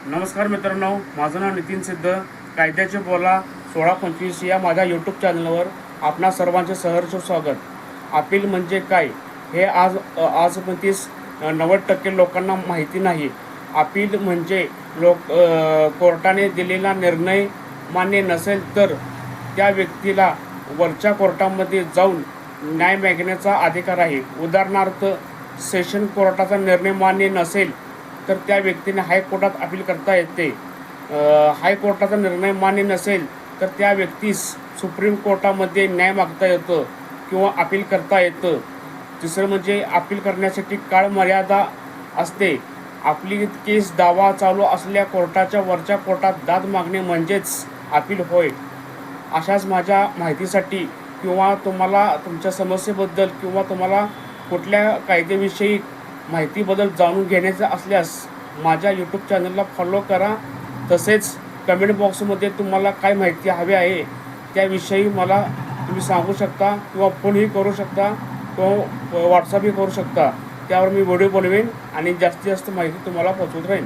नमस्कार मित्रांनो, माझं नाव नितीन सिद्ध. कायद्याचे बोला 1625 या माझ्या यूट्यूब चॅनलवर आपणा सर्वांचे सहर्ष स्वागत. अपील म्हणजे काय हे आजपर्यंत 90% लोकांना माहिती नाही. अपील म्हणजे कोर्टाने दिलेला निर्णय मान्य नसेल तर त्या व्यक्तीला वरच्या कोर्टामध्ये जाऊन न्याय मागण्याचा अधिकार आहे. उदाहरणार्थ, सेशन कोर्टाचा निर्णय मान्य नसेल तर त्या व्यक्तीने हायकोर्टात अपील करता येते. हायकोर्टाचा निर्णय मान्य नसेल तर त्या व्यक्तीस सुप्रीम कोर्टामध्ये न्याय मागता येतं किंवा अपील करता येतं. तिसरं म्हणजे अपील करण्यासाठी काळ मर्यादा असते. आपली केस दावा चालू असलेल्या कोर्टाच्या वरच्या कोर्टात दाद मागणे म्हणजेच अपील होय. अशाच माझ्या माहितीसाठी किंवा तुम्हाला तुमच्या समस्येबद्दल किंवा तुम्हाला कुठल्या कायद्याविषयी माहितीबद्दल जाणून घेण्याचं असल्यास माझ्या यूट्यूब चॅनलला फॉलो करा. तसेच कमेंट बॉक्समध्ये तुम्हाला काय माहिती हवी आहे त्याविषयी मला तुम्ही सांगू शकता किंवा फोनही करू शकता किंवा व्हॉट्सअपही करू शकता. त्यावर मी व्हिडिओ बनवेन आणि जास्तीत जास्त माहिती तुम्हाला पोहोचवत राहीन.